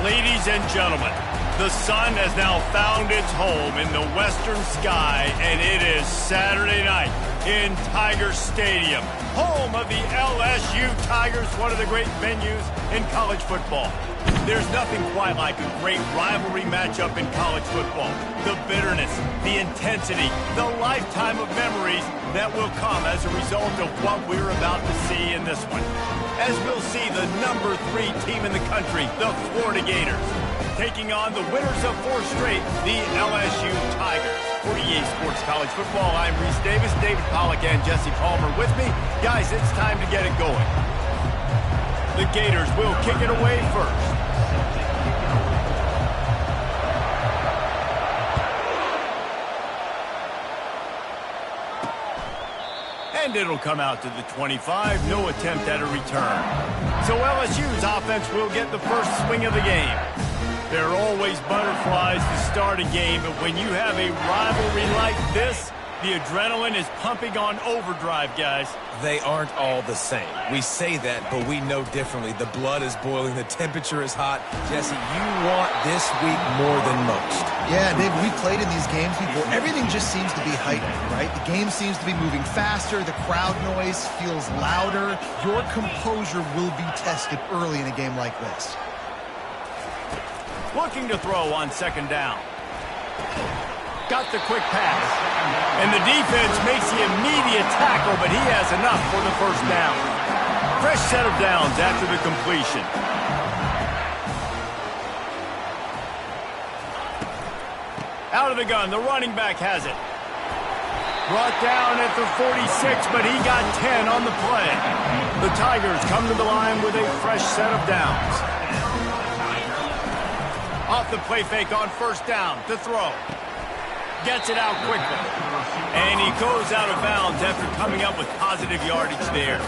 Ladies and gentlemen, the sun has now found its home in the western sky, and it is Saturday night in Tiger Stadium, home of the LSU Tigers, one of the great venues in college football. There's nothing quite like a great rivalry matchup in college football. The bitterness, the intensity, the lifetime of memories that will come as a result of what we're about to see in this one. As we'll see the number 3 team in the country, the Florida Gators, taking on the winners of 4 straight, the LSU Tigers. For EA Sports College Football, I'm Reese Davis, David Pollack, and Jesse Palmer with me. Guys, it's time to get it going. The Gators will kick it away first. And it'll come out to the 25, no attempt at a return. So LSU's offense will get the first swing of the game. There are always butterflies to start a game, but when you have a rivalry like this, the adrenaline is pumping on overdrive, guys. They aren't all the same. We say that, but we know differently. The blood is boiling. The temperature is hot. Jesse, you want this week more than most. Yeah, Dave, we played in these games before. Everything just seems to be heightened, right? The game seems to be moving faster. The crowd noise feels louder. Your composure will be tested early in a game like this. Looking to throw on second down. Got the quick pass. And the defense makes the immediate tackle, but he has enough for the first down. Fresh set of downs after the completion. Out of the gun, the running back has it. Brought down at the 46, but he got 10 on the play. The Tigers come to the line with a fresh set of downs. Off the play fake on first down to throw. Gets it out quickly. And he goes out of bounds after coming up with positive yardage there.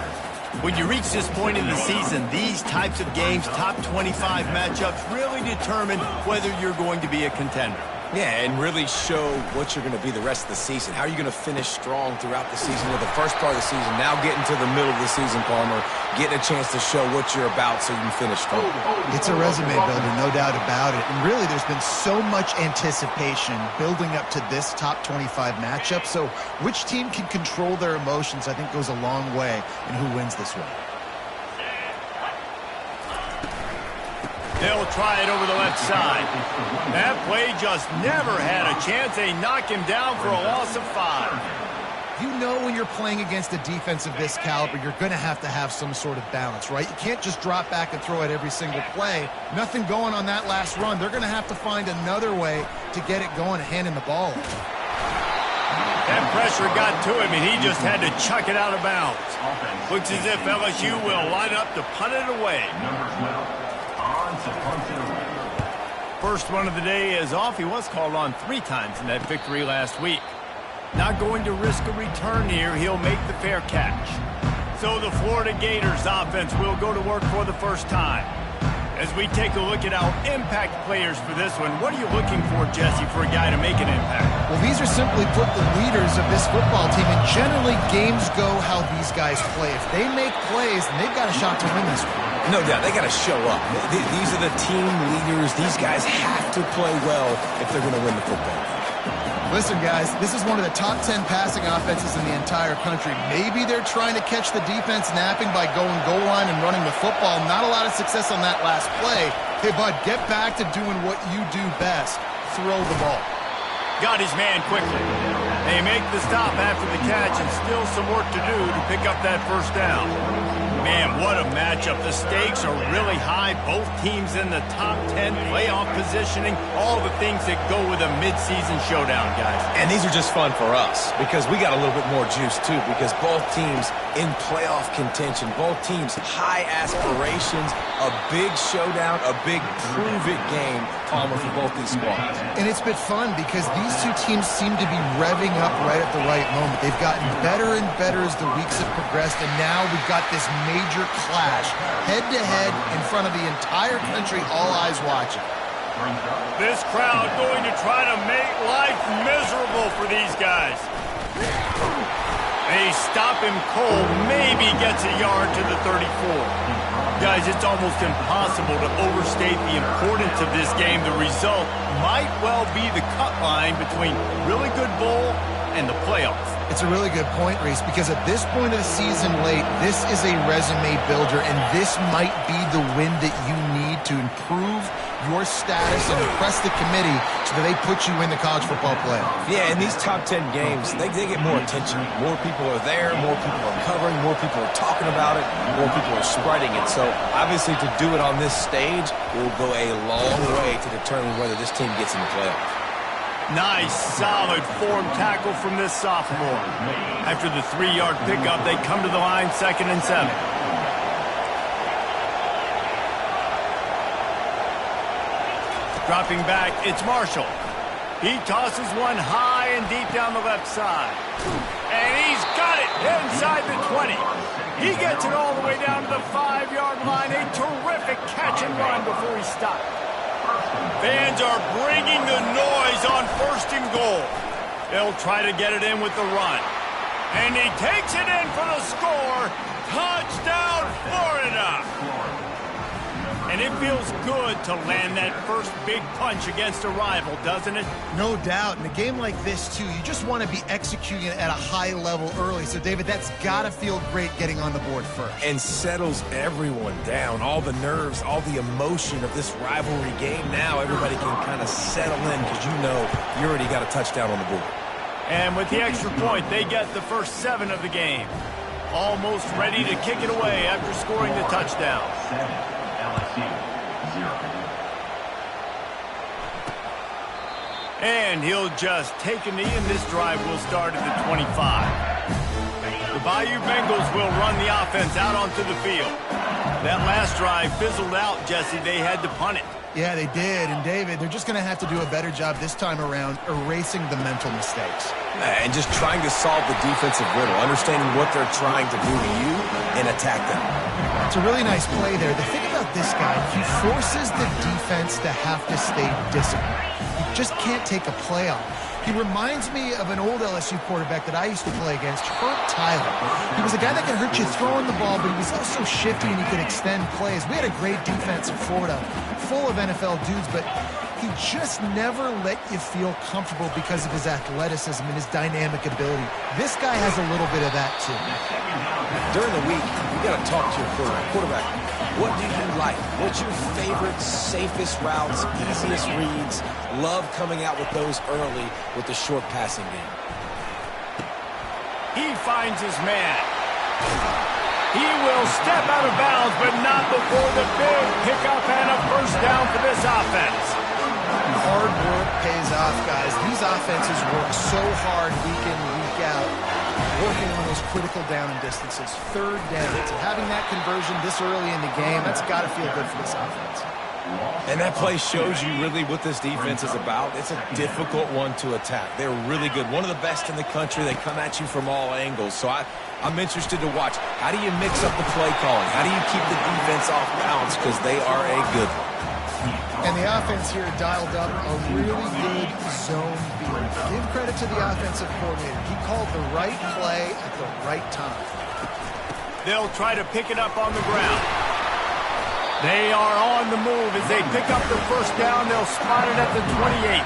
When you reach this point in the season, these types of games, top 25 matchups, really determine whether you're going to be a contender. Yeah, and really show what you're going to be the rest of the season. How are you going to finish strong throughout the season or the first part of the season? Now getting to the middle of the season, Palmer, getting a chance to show what you're about so you can finish strong. It's a resume builder, no doubt about it. And really, there's been so much anticipation building up to this top 25 matchup. So which team can control their emotions, I think, goes a long way in who wins this one. They'll try it over the left side. That play just never had a chance. They knock him down for a loss of 5. You know when you're playing against a defense of this caliber, you're going to have some sort of balance, right? You can't just drop back and throw it every single play. Nothing going on that last run. They're going to have to find another way to get it going and hand him the ball. That pressure got to him, and he just had to chuck it out of bounds. Looks as if LSU will line up to punt it away. First one of the day is off. He was called on 3 times in that victory last week. Not going to risk a return here. He'll make the fair catch. So the Florida Gators offense will go to work for the first time. As we take a look at our impact players for this one, what are you looking for, Jesse, for a guy to make an impact? Well, these are simply put the leaders of this football team, and generally games go how these guys play. If they make plays, then they've got a shot to win this one. No doubt, they got to show up. These are the team leaders. These guys have to play well if they're going to win the football. Listen, guys, this is one of the top 10 passing offenses in the entire country. Maybe they're trying to catch the defense napping by going goal line and running the football. Not a lot of success on that last play. Hey, bud, get back to doing what you do best. Throw the ball. Got his man quickly. They make the stop after the catch, and still some work to do to pick up that first down. Man, what a matchup. The stakes are really high. Both teams in the top 10, playoff positioning, all the things that go with a midseason showdown, guys. And these are just fun for us because we got a little bit more juice, too, because both teams in playoff contention, both teams high aspirations, a big showdown, a big prove-it game, Palmer, for both these squads. And it's been fun because these two teams seem to be revving up right at the right moment. They've gotten better and better as the weeks have progressed, and now we've got this major clash, head-to-head in front of the entire country, all eyes watching. This crowd going to try to make life miserable for these guys. They stop him cold, maybe gets a yard to the 34. Guys, it's almost impossible to overstate the importance of this game. The result might well be the cut line between really good bowl and the playoffs. It's a really good point, Reese, because at this point of the season late, this is a resume builder, and this might be the win that you need to improve your status and impress the committee so that they put you in the college football playoff. Yeah, in these top 10 games, they get more attention. More people are there, more people are covering, more people are talking about it, more people are spreading it. So, obviously, to do it on this stage will go a long way to determine whether this team gets in the playoffs. Nice, solid form tackle from this sophomore. After the 3-yard pickup, they come to the line 2nd and 7. Dropping back, it's Marshall. He tosses one high and deep down the left side. And he's got it inside the 20. He gets it all the way down to the 5-yard line. A terrific catch and run before he stopped. Fans are bringing the noise on 1st and goal. They'll try to get it in with the run. And he takes it in for the score. Touchdown, Florida! And it feels good to land that first big punch against a rival, doesn't it? No doubt. In a game like this, too, you just want to be executing it at a high level early. So, David, that's got to feel great getting on the board first. And settles everyone down. All the nerves, all the emotion of this rivalry game. Now everybody can kind of settle in because you know you already got a touchdown on the board. And with the extra point, they get the first 7 of the game. Almost ready to kick it away after scoring the touchdown. And he'll just take a knee, and this drive will start at the 25. The Bayou Bengals will run the offense out onto the field. That last drive fizzled out, Jesse. They had to punt it. Yeah, they did. And, David, they're just going to have to do a better job this time around erasing the mental mistakes. And just trying to solve the defensive riddle, understanding what they're trying to do to you and attack them. It's a really nice play there. The thing about this guy, he forces the defense to have to stay disciplined. You just can't take a play off. He reminds me of an old LSU quarterback that I used to play against, Herb Tyler. He was a guy that could hurt you throwing the ball, but he was also shifty and he could extend plays. We had a great defense in Florida, full of NFL dudes, but he just never let you feel comfortable because of his athleticism and his dynamic ability. This guy has a little bit of that, too. During the week, you got to talk to your quarterback. What do you like? What's your favorite, safest routes, easiest reads? Love coming out with those early with the short passing game. He finds his man. He will step out of bounds, but not before the big pickup and a first down for this offense. Hard work pays off, guys. These offenses work so hard week in, week out, working on those critical down and distances, 3rd downs. And having that conversion this early in the game, that's got to feel good for this offense. And that play shows you really what this defense is about. It's a difficult one to attack. They're really good. One of the best in the country. They come at you from all angles. So I'm interested to watch. How do you mix up the play calling? How do you keep the defense off balance? Because they are a good one. And the offense here dialed up a really good zone beat. Give credit to the offensive coordinator. He called the right play at the right time. They'll try to pick it up on the ground. They are on the move as they pick up the first down. They'll spot it at the 28.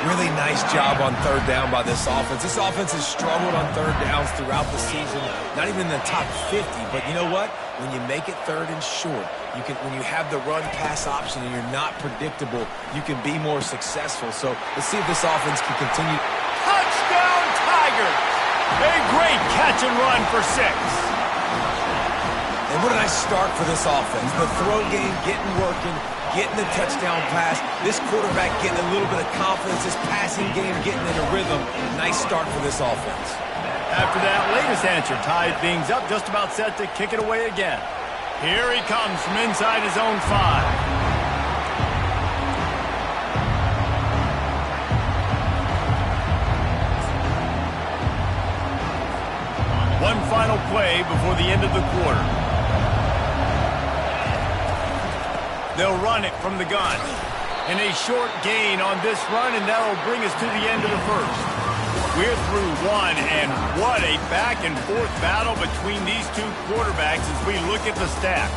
Really nice job on 3rd down by this offense. This offense has struggled on 3rd downs throughout the season. Not even in the top 50. But you know what? When you make it 3rd and short, when you have the run-pass option and you're not predictable, you can be more successful. So let's see if this offense can continue. Touchdown, Tigers! A great catch and run for 6. And what a nice start for this offense. The throw game getting working, getting the touchdown pass. This quarterback getting a little bit of confidence. This passing game getting in a rhythm. Nice start for this offense. After that latest answer, tied things up, just about set to kick it away again. Here he comes from inside his own 5. One final play before the end of the quarter. They'll run it from the gun. And a short gain on this run, and that'll bring us to the end of the first. We're through one, and what a back-and-forth battle between these two quarterbacks as we look at the stats.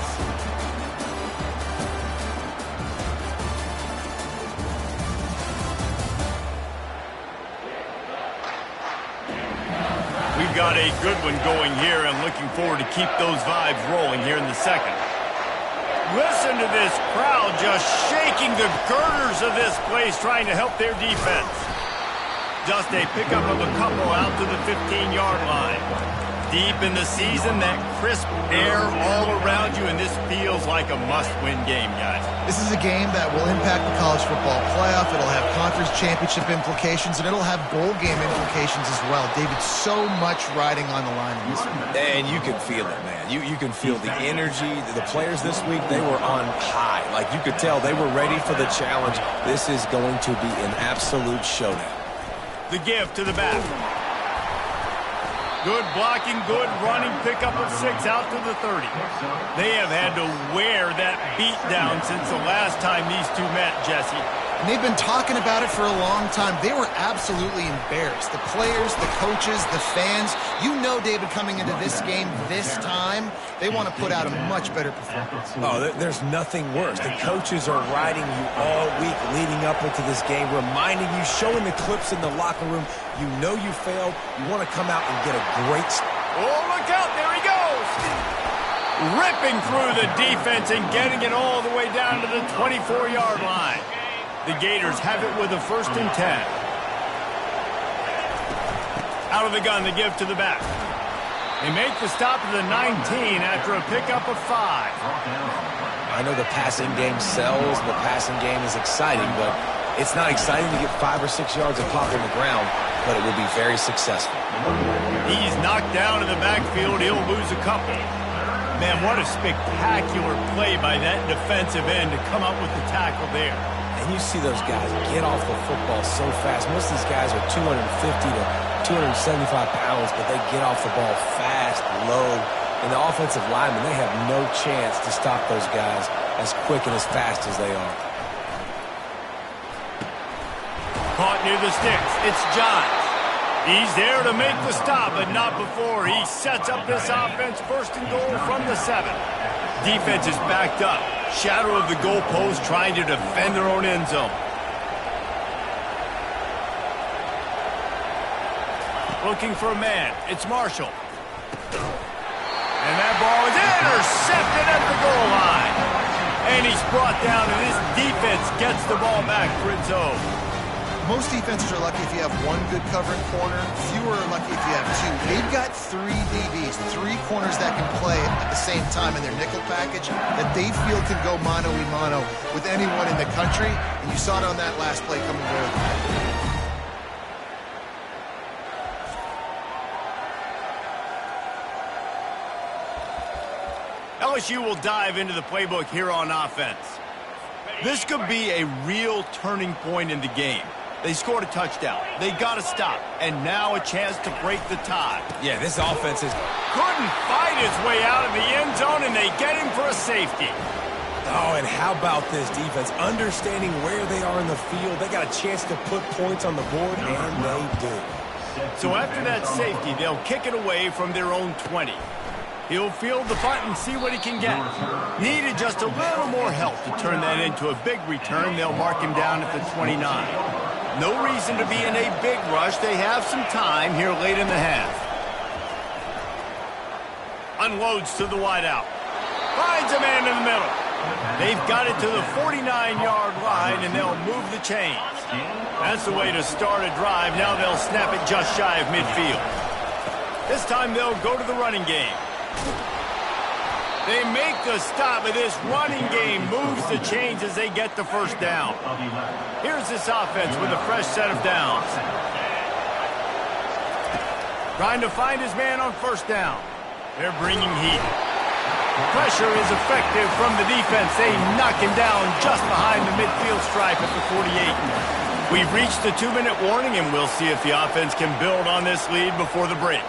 got a good one going here. I'm looking forward to keep those vibes rolling here in the second. Listen to this crowd just shaking the girders of this place, trying to help their defense. Just a pickup of a couple out to the 15-yard line. Deep in the season, that crisp air all around you, and this feels like a must-win game, guys. This is a game that will impact the college football playoff. It'll have conference championship implications, and it'll have bowl game implications as well. David, so much riding on the line in this one. And you can feel it, man. You can feel the energy. The players this week, they were on high. Like, you could tell they were ready for the challenge. This is going to be an absolute showdown. The give to the back. Good blocking, good running, pickup of 6 out to the 30. They have had to wear that beat down since the last time these two met, Jesse. And they've been talking about it for a long time. They were absolutely embarrassed. The players, the coaches, the fans. You know, David, coming into this game this time, they want to put out a much better performance. Oh, there's nothing worse. The coaches are riding you all week leading up into this game, reminding you, showing the clips in the locker room. You know you failed. You want to come out and get a great... Oh, look out. There he goes. Ripping through the defense and getting it all the way down to the 24-yard line. The Gators have it with a 1st and 10. Out of the gun, the give to the back. They make the stop at the 19 after a pickup of 5. I know the passing game sells, and the passing game is exciting, but it's not exciting to get 5 or 6 yards of pop on the ground, but it will be very successful. He's knocked down in the backfield. He'll lose a couple. Man, what a spectacular play by that defensive end to come up with the tackle there. And you see those guys get off the football so fast. Most of these guys are 250 to 275 pounds, but they get off the ball fast, low. And the offensive linemen, they have no chance to stop those guys as quick and as fast as they are. Caught near the sticks. It's Johns. He's there to make the stop, but not before. He sets up this offense 1st and goal from the 7. Defense is backed up. Shadow of the goalpost, trying to defend their own end zone. Looking for a man. It's Marshall. And that ball is intercepted at the goal line. And he's brought down, and this defense gets the ball back for its own. Most defenses are lucky if you have one good covering corner. Fewer are lucky if you have 2. They've got 3 DBs, 3 corners that can play at the same time in their nickel package that they feel can go mano-a-mano with anyone in the country. And you saw it on that last play coming away with that. LSU will dive into the playbook here on offense. This could be a real turning point in the game. They scored a touchdown. They got a stop. And now a chance to break the tie. Yeah, this offense is... Couldn't fight his way out of the end zone, and they get him for a safety. Oh, and how about this defense? Understanding where they are in the field. They got a chance to put points on the board, and they do. So after that safety, they'll kick it away from their own 20. He'll field the punt and see what he can get. Needed just a little more help to turn that into a big return. They'll mark him down at the 29. No reason to be in a big rush. They have some time here late in the half. Unloads to the wideout. Finds a man in the middle. They've got it to the 49-yard line, and they'll move the chains. That's the way to start a drive. Now they'll snap it just shy of midfield. This time they'll go to the running game. They make the stop, but this running game moves the chains as they get the 1st down. Here's this offense with a fresh set of downs. Trying to find his man on 1st down. They're bringing heat. Pressure is effective from the defense. They knock him down just behind the midfield stripe at the 48. We've reached the 2-minute warning, and we'll see if the offense can build on this lead before the break.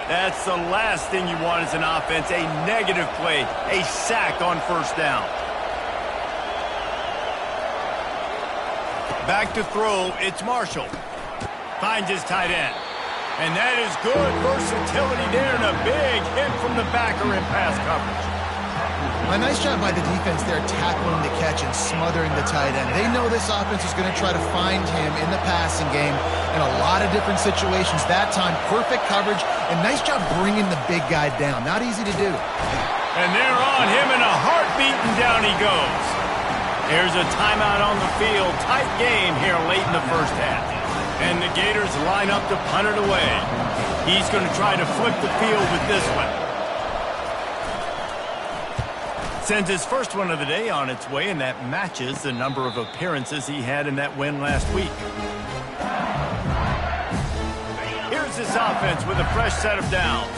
That's the last thing you want as an offense, a negative play, a sack on 1st down. Back to throw, it's Marshall. Finds his tight end. And that is good versatility there and a big hit from the backer in pass coverage. A nice job by the defense there tackling the catch and smothering the tight end. They know this offense is going to try to find him in the passing game in a lot of different situations. That time, perfect coverage, and nice job bringing the big guy down. Not easy to do. And they're on him in a heartbeat, and down he goes. There's a timeout on the field. Tight game here late in the first half. And the Gators line up to punt it away. He's going to try to flip the field with this one. Sends his first one of the day on its way, and that matches the number of appearances he had in that win last week. Here's this offense with a fresh set of downs.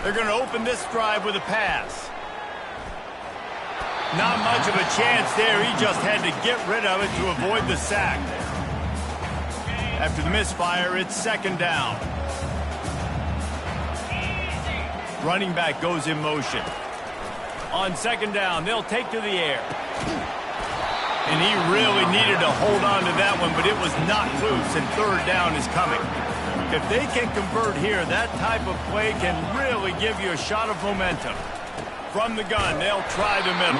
They're going to open this drive with a pass. Not much of a chance there. He just had to get rid of it to avoid the sack. After the misfire, it's second down. Running back goes in motion. On second down, they'll take to the air. And he really needed to hold on to that one, but it was not loose, and third down is coming. If they can convert here, that type of play can really give you a shot of momentum. From the gun, they'll try the middle.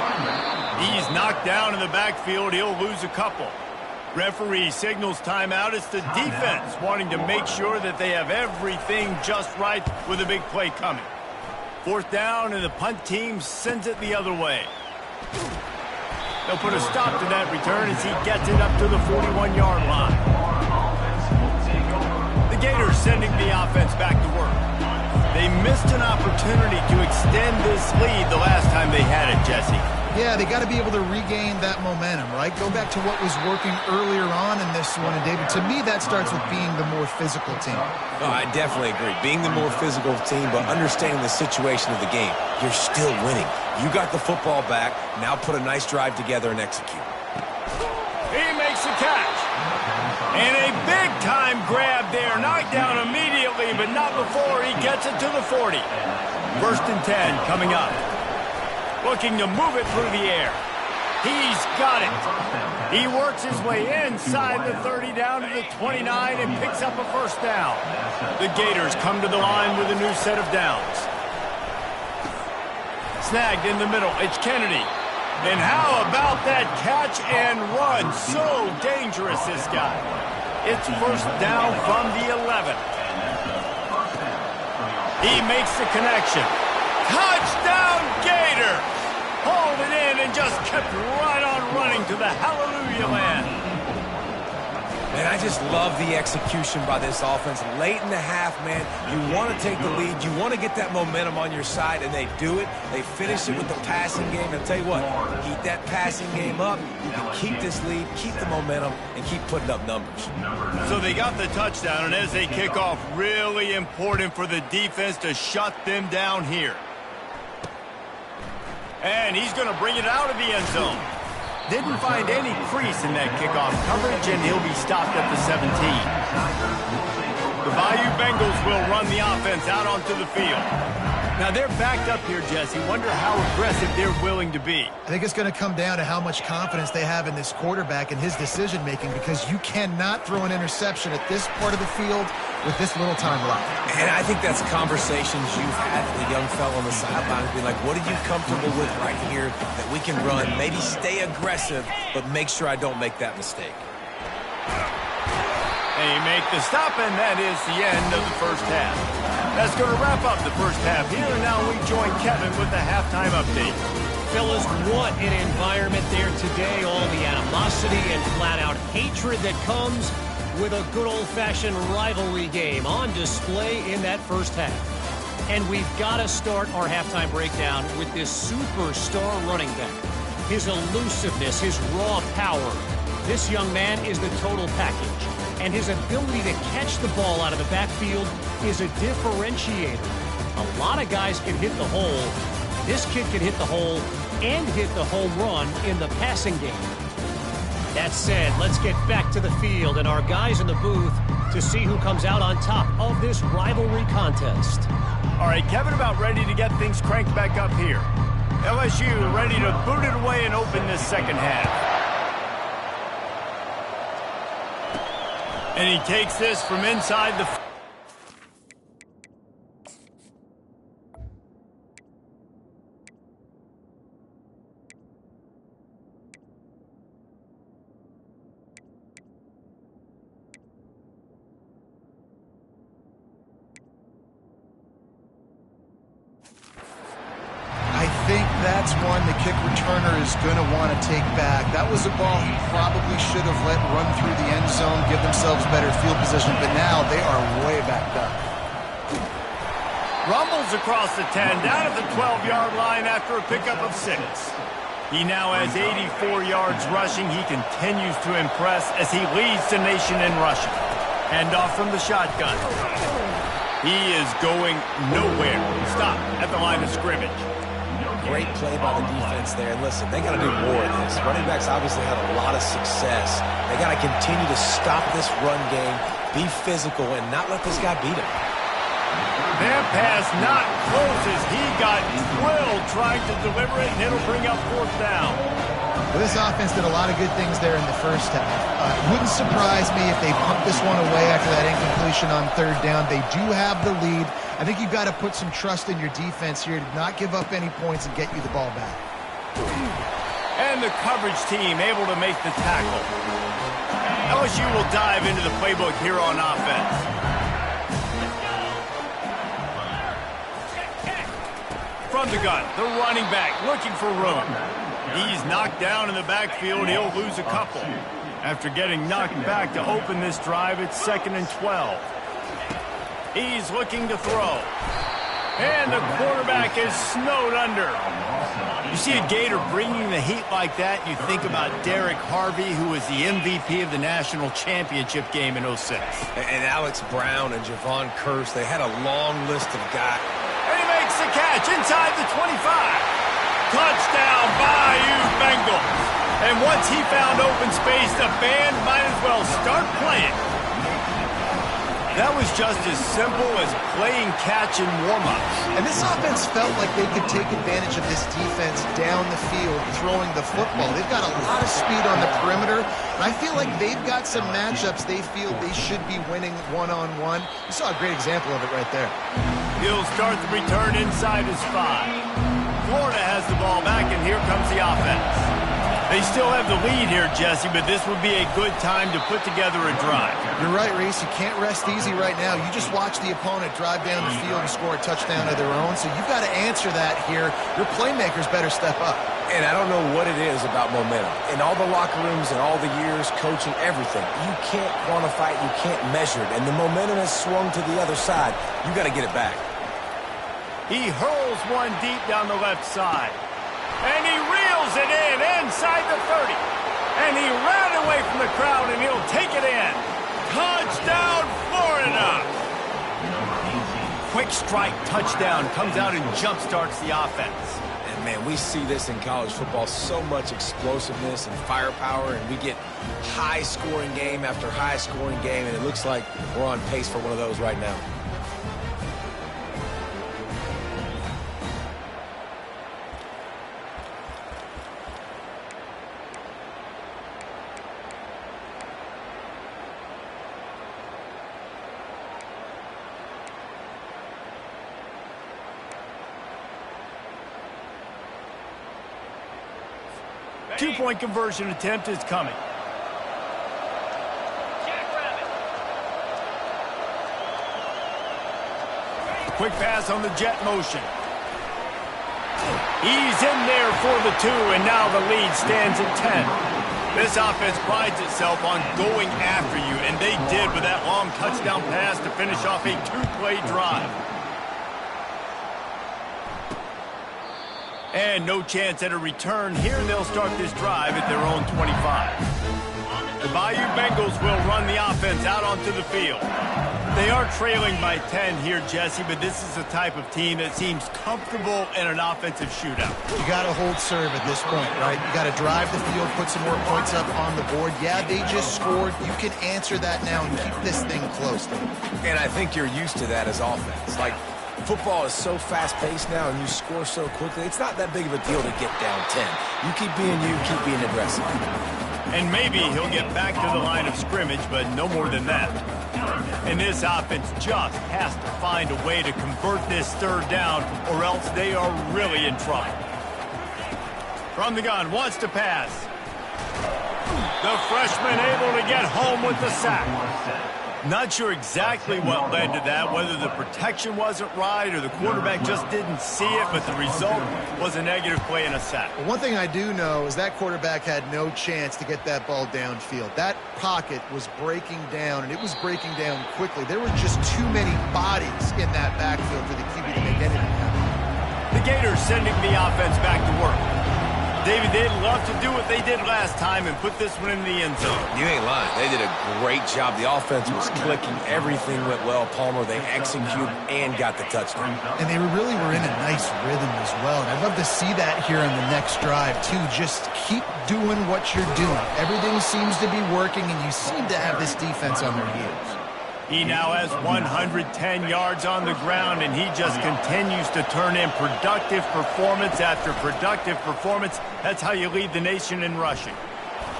He's knocked down in the backfield. He'll lose a couple. Referee signals timeout. It's the defense wanting to make sure that they have everything just right with a big play coming. Fourth down, and the punt team sends it the other way. They'll put a stop to that return as he gets it up to the 41-yard line. The Gators sending the offense back to work. They missed an opportunity to extend this lead the last time they had it, Jesse. Yeah, they got to be able to regain that momentum, right? Go back to what was working earlier on in this one. And, David, to me, that starts with being the more physical team. Oh, I definitely agree. Being the more physical team, but understanding the situation of the game. You're still winning. You got the football back. Now put a nice drive together and execute. He makes the catch. And a big-time grab there. Knocked down immediately, but not before he gets it to the 40. First and 10 coming up. Looking to move it through the air. He's got it. He works his way inside the 30 down to the 29 and picks up a first down. The Gators come to the line with a new set of downs. Snagged in the middle. It's Kennedy. And how about that catch and run? So dangerous, this guy. It's first down from the 11. He makes the connection. Touchdown, Gator! Hauled it in and just kept right on running to the hallelujah land. Man, I just love the execution by this offense. Late in the half, man, you want to take the lead. You want to get that momentum on your side, and they do it. They finish it with the passing game. I'll tell you what, keep that passing game up. You can keep this lead, keep the momentum, and keep putting up numbers. So they got the touchdown, and as they kick off, really important for the defense to shut them down here. And he's going to bring it out of the end zone. Didn't find any crease in that kickoff coverage, and he'll be stopped at the 17. The Bayou Bengals will run the offense out onto the field. Now, they're backed up here, Jesse. Wonder how aggressive they're willing to be. I think it's going to come down to how much confidence they have in this quarterback and his decision-making, because you cannot throw an interception at this part of the field with this little time left. And I think that's conversations you've had with the young fellow on the sidelines, being like, what are you comfortable with right here that we can run? Maybe stay aggressive, but make sure I don't make that mistake. They make the stop, and that is the end of the first half. That's going to wrap up the first half here, and now we join Kevin with the halftime update. Fellas, what an environment there today. All the animosity and flat-out hatred that comes with a good old-fashioned rivalry game on display in that first half. And we've got to start our halftime breakdown with this superstar running back. His elusiveness, his raw power. This young man is the total package. And his ability to catch the ball out of the backfield is a differentiator. A lot of guys can hit the hole. This kid can hit the hole and hit the home run in the passing game. That said, let's get back to the field and our guys in the booth to see who comes out on top of this rivalry contest. All right, Kevin, about ready to get things cranked back up here. LSU ready to boot it away and open this second half. And he takes this from inside the think that's one the kick returner is going to want to take back. That was a ball he probably should have let run through the end zone, give themselves better field position, but now they are way backed up. Rumbles across the 10, down at the 12-yard line after a pickup of 6. He now has 84 yards rushing. He continues to impress as he leads the nation in rushing. Handoff from the shotgun. He is going nowhere. Stop at the line of scrimmage. Great play by the defense there. And listen, they got to do more of this. Running backs obviously had a lot of success. They got to continue to stop this run game, be physical, and not let this guy beat him. That pass not close as he got drilled trying to deliver it, and it'll bring up 4th down. Well, this offense did a lot of good things there in the first half. It wouldn't surprise me if they pumped this one away after that incompletion on 3rd down. They do have the lead. I think you've got to put some trust in your defense here to not give up any points and get you the ball back. And the coverage team able to make the tackle. LSU will dive into the playbook here on offense. From the gun, the running back looking for room. He's knocked down in the backfield. He'll lose a couple. After getting knocked back to open this drive, it's 2nd and 12. He's looking to throw. And the quarterback is snowed under. You see a Gator bringing the heat like that, you think about Derek Harvey, who was the MVP of the national championship game in 06. And Alex Brown and Javon Curse, they had a long list of guys. And he makes the catch inside the 25. Touchdown, Bayou Bengals. And once he found open space, the band might as well start playing. That was just as simple as playing catch in warm-ups. And this offense felt like they could take advantage of this defense down the field, throwing the football. They've got a lot of speed on the perimeter, and I feel like they've got some matchups they feel they should be winning one-on-one. You saw a great example of it right there. He'll start the return inside his 5. Florida has the ball back, and here comes the offense. They still have the lead here, Jesse, but this would be a good time to put together a drive. You're right, Reese. You can't rest easy right now. You just watch the opponent drive down the field and score a touchdown of their own, so you've got to answer that here. Your playmakers better step up. And I don't know what it is about momentum. In all the locker rooms and all the years, coaching, everything, you can't quantify it, you can't measure it. And the momentum has swung to the other side. You got to get it back. He hurls one deep down the left side. And he reels it in inside the 30. And he ran away from the crowd, and he'll take it in. Touchdown, Florida! Quick strike touchdown comes out and jump-starts the offense. And, man, we see this in college football, so much explosiveness and firepower, and we get high-scoring game after high-scoring game, and it looks like we're on pace for one of those right now. Two-point conversion attempt is coming. Quick pass on the jet motion. He's in there for the 2, and now the lead stands at 10. This offense prides itself on going after you, and they did with that long touchdown pass to finish off a 2-play drive. And no chance at a return. Here they'll start this drive at their own 25. The Bayou Bengals will run the offense out onto the field. They are trailing by 10 here, Jesse, but this is the type of team that seems comfortable in an offensive shootout. You got to hold serve at this point, right? You got to drive the field, put some more points up on the board. Yeah, they just scored. You can answer that now and keep this thing close. And I think you're used to that as offense. Like, football is so fast-paced now, and you score so quickly. It's not that big of a deal to get down 10. You keep being you, keep being aggressive. And maybe he'll get back to the line of scrimmage, but no more than that. And this offense just has to find a way to convert this 3rd down, or else they are really in trouble. From the gun, wants to pass. The freshman able to get home with the sack. Not sure exactly what led to that, whether the protection wasn't right or the quarterback just didn't see it, but the result was a negative play and a sack. Well, one thing I do know is that quarterback had no chance to get that ball downfield. That pocket was breaking down, and it was breaking down quickly. There were just too many bodies in that backfield for the QB to make anything happen. The Gators sending the offense back to work. David, they'd love to do what they did last time and put this one in the end zone. You ain't lying. They did a great job. The offense was clicking. Everything went well. Palmer, they executed and got the touchdown. And they really were in a nice rhythm as well. And I'd love to see that here in the next drive, too. Just keep doing what you're doing. Everything seems to be working, and you seem to have this defense on their heels. He now has 110 yards on the ground, and he just continues to turn in productive performance after productive performance. That's how you lead the nation in rushing.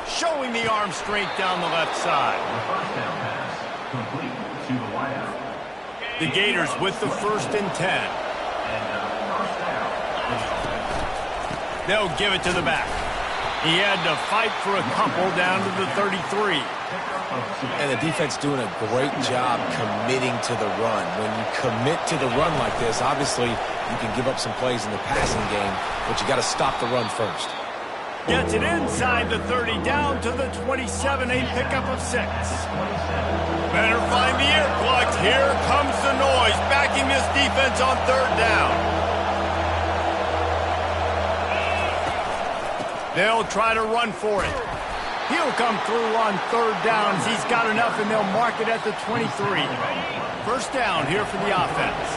Showing the arm strength down the left side. The Gators with the 1st and 10. They'll give it to the back. He had to fight for a couple down to the 33. And the defense doing a great job committing to the run. When you commit to the run like this, obviously you can give up some plays in the passing game, but you got to stop the run first. Gets it inside the 30, down to the 27, a pickup of 6. Better find the ear plugs. Here comes the noise, backing this defense on 3rd down. They'll try to run for it. He'll come through on 3rd down. He's got enough, and they'll mark it at the 23. 1st down here for the offense.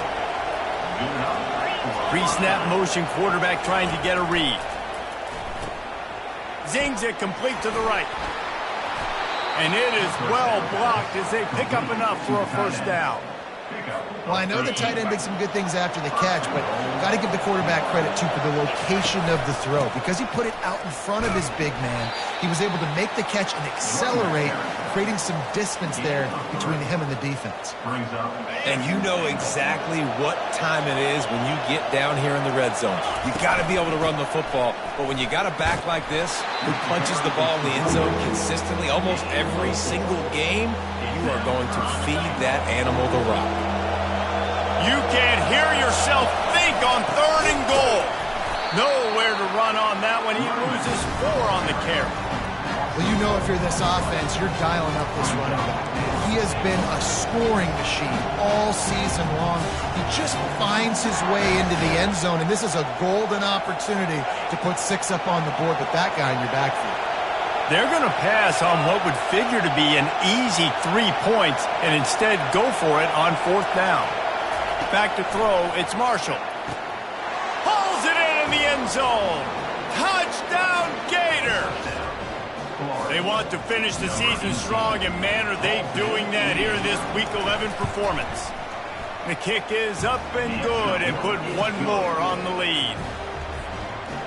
Pre-snap motion quarterback trying to get a read. Zings it complete to the right. And it is well blocked as they pick up enough for a 1st down. Well, I know the tight end did some good things after the catch, but got to give the quarterback credit, too, for the location of the throw. Because he put it out in front of his big man, he was able to make the catch and accelerate, creating some distance there between him and the defense. And you know exactly what time it is when you get down here in the red zone. You got to be able to run the football, but when you got a back like this who punches the ball in the end zone consistently almost every single game, you are going to feed that animal the rock. You can't hear yourself think on 3rd and goal. Nowhere to run on that one. He loses 4 on the carry. Well, you know if you're this offense, you're dialing up this running back, man. He has been a scoring machine all season long. He just finds his way into the end zone, and this is a golden opportunity to put 6 up on the board with that guy in your backfield. They're going to pass on what would figure to be an easy 3 points and instead go for it on 4th down. Back to throw, it's Marshall. Pulls it in the end zone. Touchdown, Gators! They want to finish the season strong, and man, are they doing that here in this Week 11 performance. The kick is up and good, and put 1 more on the lead.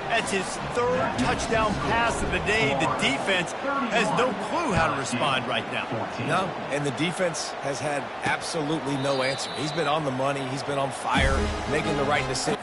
That's his 3rd touchdown pass of the day. The defense has no clue how to respond right now. No, and the defense has had absolutely no answer. He's been on the money. He's been on fire, making the right decision.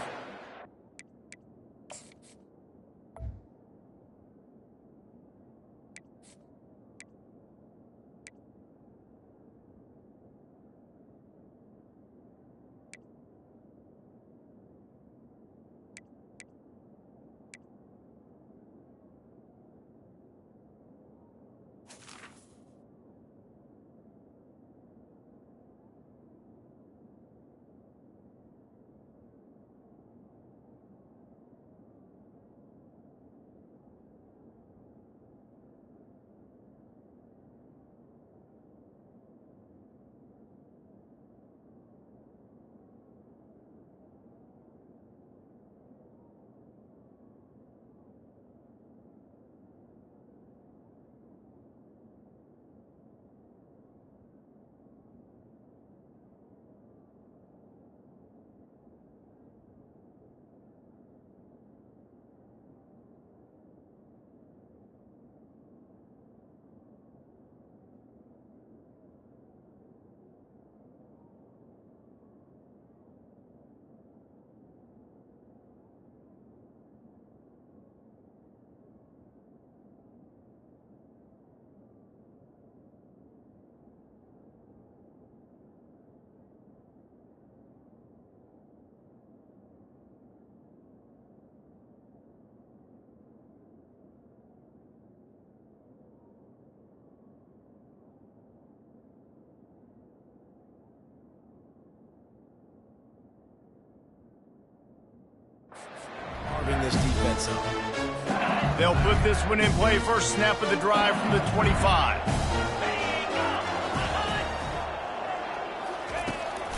this defense up. They'll put this one in play. First snap of the drive from the 25.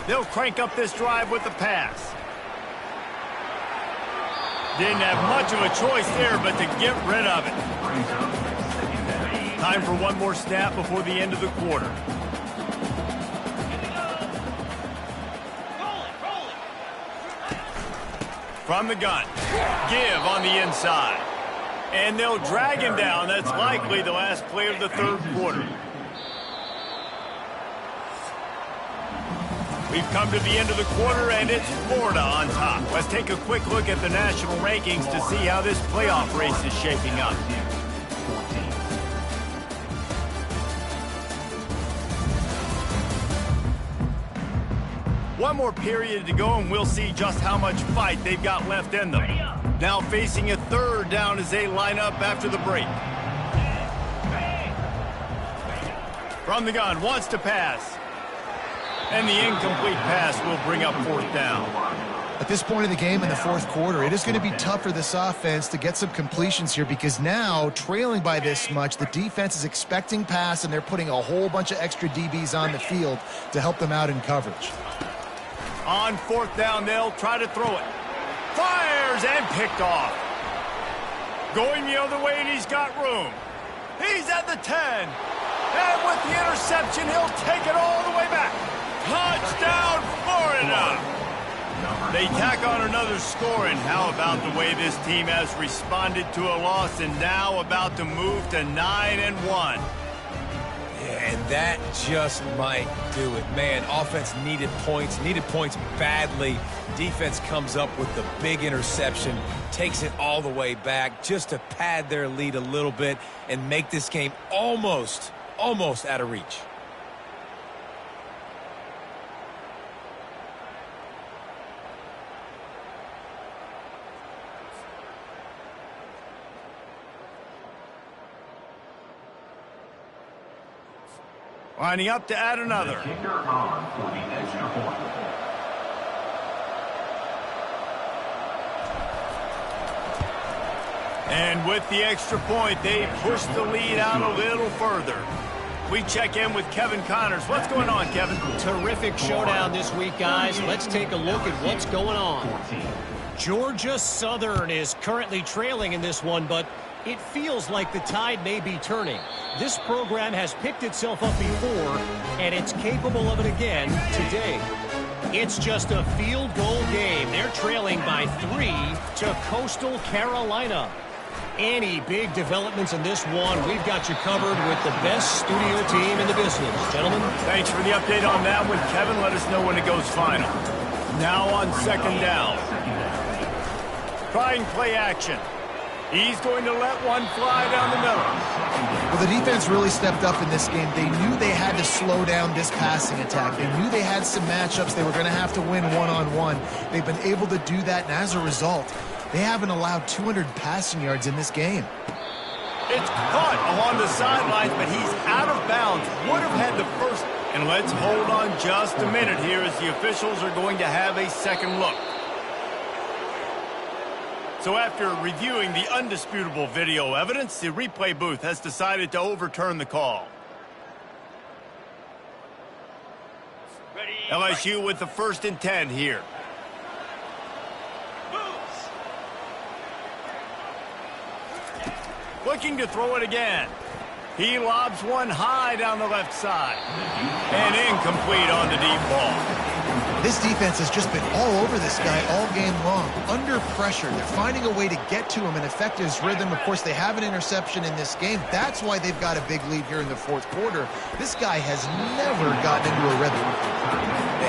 They'll crank up this drive with the pass. Didn't have much of a choice there, but to get rid of it. Time for one more snap before the end of the quarter. From the gun. Give on the inside. And they'll drag him down. That's likely the last play of the third quarter. We've come to the end of the quarter, and it's Florida on top. Let's take a quick look at the national rankings to see how this playoff race is shaping up. One more period to go, and we'll see just how much fight they've got left in them. Now facing a third down as they line up after the break. From the gun, wants to pass. And the incomplete pass will bring up fourth down. At this point of the game in the fourth quarter, it is going to be tough for this offense to get some completions here because now, trailing by this much, the defense is expecting pass, and they're putting a whole bunch of extra DBs on the field to help them out in coverage. On fourth down, they'll try to throw it. Fires and picked off. Going the other way, and he's got room. He's at the 10. And with the interception, he'll take it all the way back. Touchdown, Florida! They tack on another score, and how about the way this team has responded to a loss and now about to move to 9-1. Yeah, and that just might do it. Man, offense needed points badly. Defense comes up with the big interception, takes it all the way back just to pad their lead a little bit and make this game almost out of reach. Lining up to add another. The kicker on for the extra point. And with the extra point, they push the lead out a little further. We check in with Kevin Connors. What's going on, Kevin? Terrific showdown this week, guys. Let's take a look at what's going on. Georgia Southern is currently trailing in this one, but it feels like the tide may be turning. This program has picked itself up before, and it's capable of it again today. It's just a field goal game. They're trailing by 3 to Coastal Carolina. Any big developments in this one, we've got you covered with the best studio team in the business. Gentlemen. Thanks for the update on that one, Kevin. Let us know when it goes final. Now on second down. Trying play action. He's going to let one fly down the middle. Well, the defense really stepped up in this game. They knew they had to slow down this passing attack. They knew they had some matchups they were going to have to win one-on-one. They've been able to do that, and as a result, they haven't allowed 200 passing yards in this game. It's caught along the sidelines, but he's out of bounds. Would have had the first. And let's hold on just a minute here as the officials are going to have a second look. So after reviewing the undisputable video evidence, the replay booth has decided to overturn the call. LSU with the 1st and 10 here. Looking to throw it again. He lobs one high down the left side. And incomplete on the deep ball. This defense has just been all over this guy all game long. Under pressure, they're finding a way to get to him and affect his rhythm. Of course, they have an interception in this game. That's why they've got a big lead here in the fourth quarter. This guy has never gotten into a rhythm.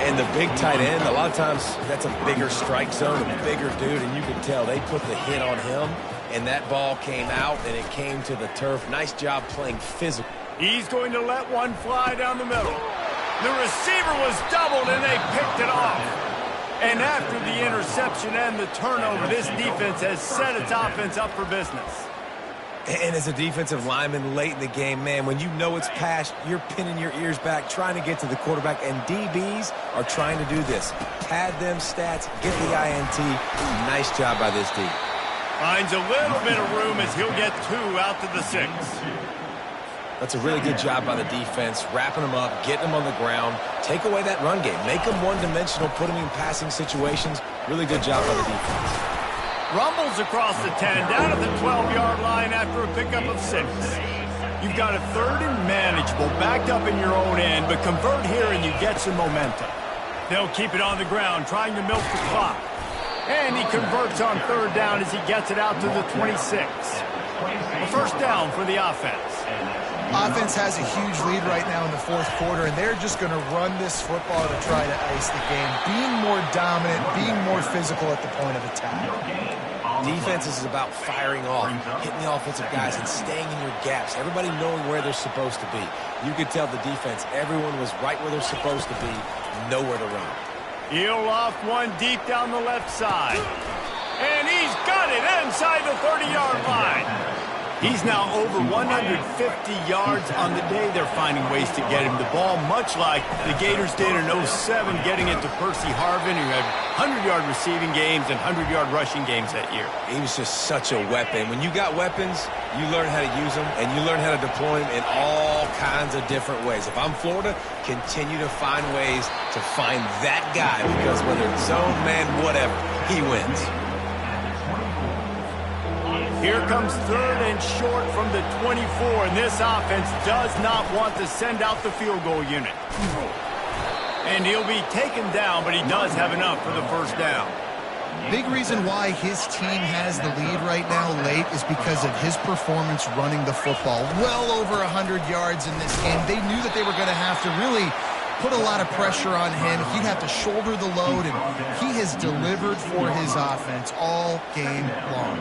And the big tight end, a lot of times that's a bigger strike zone, a bigger dude, and you can tell they put the hit on him, and that ball came out, and it came to the turf. Nice job playing physical. He's going to let one fly down the middle. The receiver was doubled, and they picked it off. And after the interception and the turnover, this defense has set its offense up for business. And as a defensive lineman late in the game, man, when you know it's passed, you're pinning your ears back, trying to get to the quarterback, and DBs are trying to do this. Pad them stats, get the INT. Nice job by this D. Finds a little bit of room as he'll get 2 out to the 6. That's a really good job by the defense, wrapping them up, getting them on the ground, take away that run game, make them one-dimensional, put them in passing situations. Really good job by the defense. Rumbles across the 10, down at the 12-yard line after a pickup of 6. You've got a 3rd and manageable, backed up in your own end, but convert here and you get some momentum. They'll keep it on the ground, trying to milk the clock. And he converts on 3rd down as he gets it out to the 26. A first down for the offense. Offense has a huge lead right now in the 4th quarter, and they're just going to run this football to try to ice the game. Being more dominant, being more physical at the point of attack. Defense is about firing off, hitting the offensive guys, and staying in your gaps. Everybody knowing where they're supposed to be. You could tell the defense, everyone was right where they're supposed to be, nowhere to run. He'll loft one deep down the left side. And he's got it inside the 30-yard line. He's now over 150 yards on the day. They're finding ways to get him the ball, much like the Gators did in 07, getting it to Percy Harvin, who had 100-yard receiving games and 100-yard rushing games that year. He was just such a weapon. When you got weapons, you learn how to use them, and you learn how to deploy them in all kinds of different ways. If I'm Florida, continue to find ways to find that guy, because whether it's zone, man, whatever, he wins. Here comes 3rd and short from the 24, and this offense does not want to send out the field goal unit. And he'll be taken down, but he does have enough for the first down. Big reason why his team has the lead right now late is because of his performance running the football. Well over 100 yards in this game. They knew that they were going to have to really put a lot of pressure on him. He'd have to shoulder the load, and he has delivered for his offense all game long.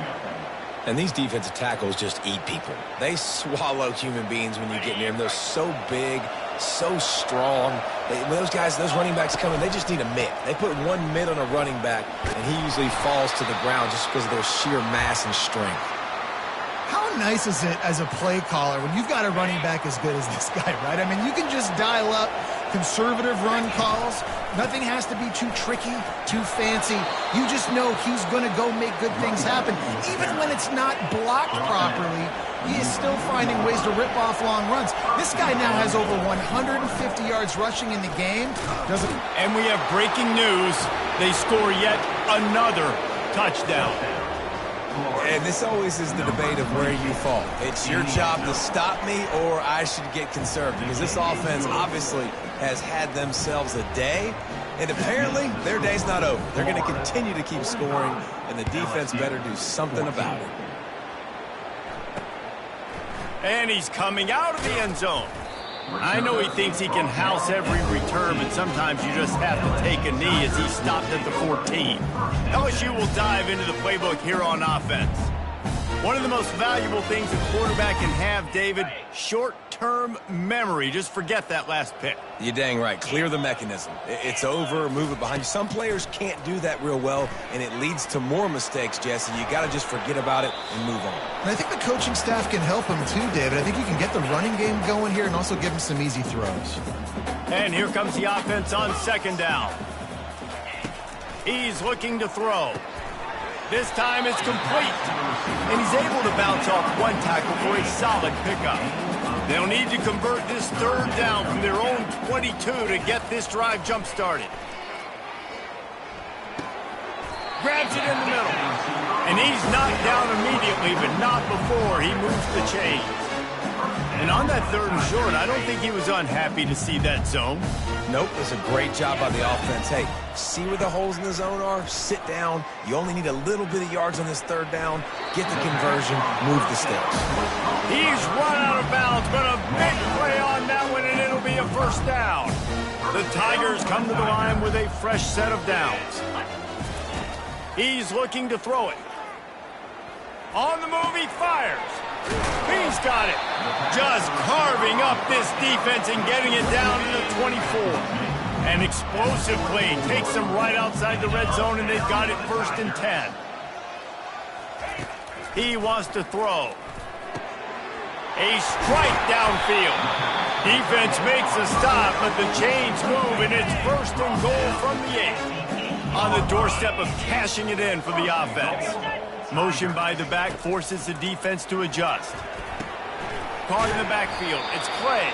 And these defensive tackles just eat people. They swallow human beings when you get near them. They're so big, so strong. When those guys, those running backs come in, they just need a mitt. They put one mitt on a running back, and he usually falls to the ground just because of their sheer mass and strength. How nice is it as a play caller when you've got a running back as good as this guy, right? I mean, you can just dial up conservative run calls. Nothing has to be too tricky, too fancy. You just know he's going to go make good things happen. Even when it's not blocked properly, he is still finding ways to rip off long runs. This guy now has over 150 yards rushing in the game. And we have breaking news. They score yet another touchdown. And this always is the debate of where you fall. It's your job to stop me, or I should get conservative, because this offense obviously has had themselves a day, and apparently their day's not over. They're going to continue to keep scoring, and the defense better do something about it. And he's coming out of the end zone. I know he thinks he can house every return, but sometimes you just have to take a knee as he stopped at the 14. LSU will dive into the playbook here on offense. One of the most valuable things a quarterback can have, David, short-term memory. Just forget that last pick. You're dang right. Clear the mechanism. It's over, move it behind you. Some players can't do that real well, and it leads to more mistakes, Jesse. You got to just forget about it and move on. And I think the coaching staff can help him too, David. I think you can get the running game going here and also give him some easy throws. And here comes the offense on 2nd down. He's looking to throw. This time it's complete. And he's able to bounce off one tackle for a solid pickup. They'll need to convert this 3rd down from their own 22 to get this drive jump-started. Grabs it in the middle. And he's knocked down immediately, but not before he moves the chains. And on that 3rd and short, I don't think he was unhappy to see that zone. Nope, it was a great job by the offense. Hey, see where the holes in the zone are? Sit down. You only need a little bit of yards on this 3rd down. Get the conversion, move the sticks. He's run out of bounds, but a big play on that one, and it'll be a first down. The Tigers come to the line with a fresh set of downs. He's looking to throw it. On the move, he fires. He's got it. Just carving up this defense and getting it down to the 24. An explosive play takes them right outside the red zone, and they've got it 1st and 10. He wants to throw. A strike downfield. Defense makes a stop, but the chains move, and it's 1st and goal from the 8. On the doorstep of cashing it in for the offense. Motion by the back forces the defense to adjust. Caught in the backfield. It's Clay.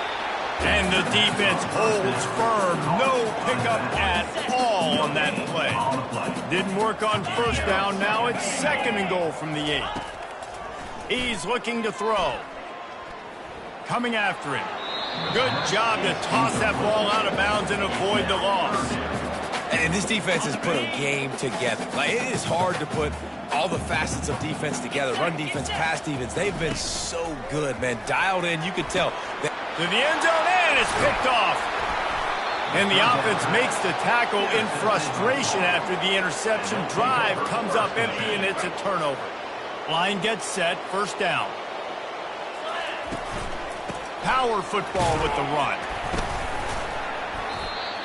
And the defense holds firm. No pickup at all on that play. Didn't work on first down. Now it's 2nd and goal from the 8. He's looking to throw. Coming after him. Good job to toss that ball out of bounds and avoid the loss. And this defense has put a game together. Like, it is hard to put all the facets of defense together. Run defense, pass defense. They've been so good, man. Dialed in. You could tell. To the end zone, and it's picked off. And the offense makes the tackle in frustration after the interception. Drive comes up empty, and it's a turnover. Line gets set, 1st down. Power football with the run.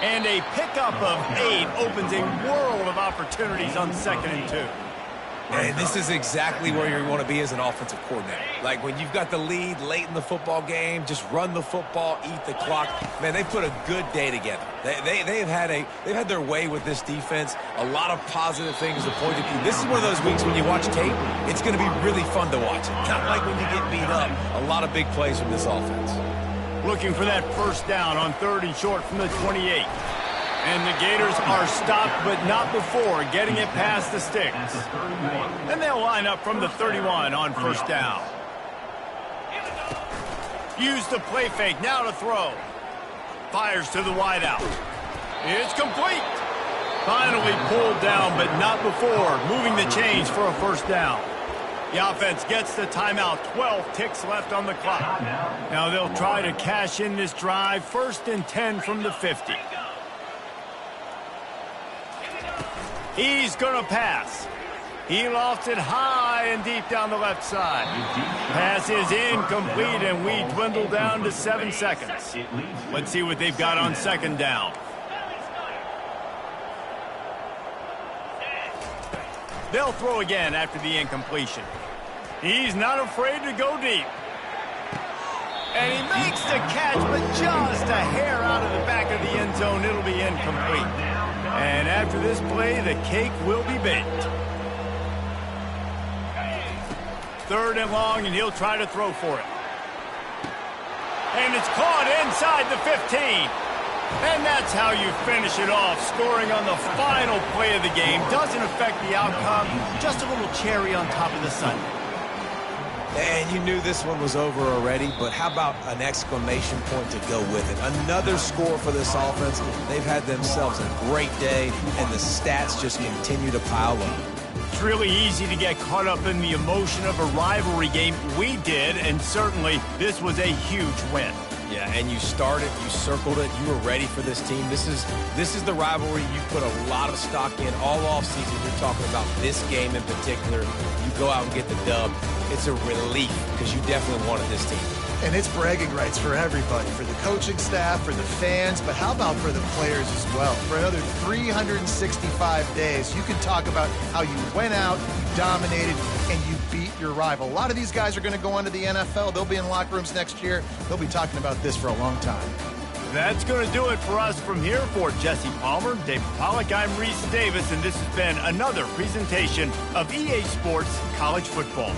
And a pickup of 8 opens a world of opportunities on 2nd and 2. And this is exactly where you want to be as an offensive coordinator. Like, when you've got the lead late in the football game, just run the football, eat the clock. Man, they put a good day together. They've had their way with this defense. A lot of positive things to point to. This is one of those weeks when you watch tape, it's going to be really fun to watch. Not like when you get beat up. A lot of big plays from this offense. Looking for that 1st down on 3rd and short from the 28. And the Gators are stopped, but not before getting it past the sticks. And they'll line up from the 31 on 1st down. Use the play fake, now to throw. Fires to the wideout. It's complete. Finally pulled down, but not before moving the chains for a 1st down. The offense gets the timeout. 12 ticks left on the clock. Now they'll try to cash in this drive. 1st and 10 from the 50. He's going to pass. He lofts it high and deep down the left side. Pass is incomplete, and we dwindle down to 7 seconds. Let's see what they've got on 2nd down. They'll throw again after the incompletion. He's not afraid to go deep. And he makes the catch, but just a hair out of the back of the end zone. It'll be incomplete. And after this play, the cake will be baked. 3rd and long, and he'll try to throw for it. And it's caught inside the 15. And that's how you finish it off. Scoring on the final play of the game doesn't affect the outcome. Just a little cherry on top of the sundae. And you knew this one was over already, but how about an exclamation point to go with it? Another score for this offense. They've had themselves a great day, and the stats just continue to pile up. It's really easy to get caught up in the emotion of a rivalry game. We did, and certainly this was a huge win. Yeah, and you started, you circled it, you were ready for this team. This is the rivalry you put a lot of stock in all offseason. You're talking about this game in particular. You go out and get the dub. It's a relief because you definitely wanted this team. And it's bragging rights for everybody, for the coaching staff, for the fans, but how about for the players as well? For another 365 days, you can talk about how you went out, you dominated, and you beat your rival. A lot of these guys are going to go on to the NFL. They'll be in locker rooms next year. They'll be talking about this for a long time. That's going to do it for us from here. For Jesse Palmer, David Pollack, I'm Reese Davis, and this has been another presentation of EA Sports College Football.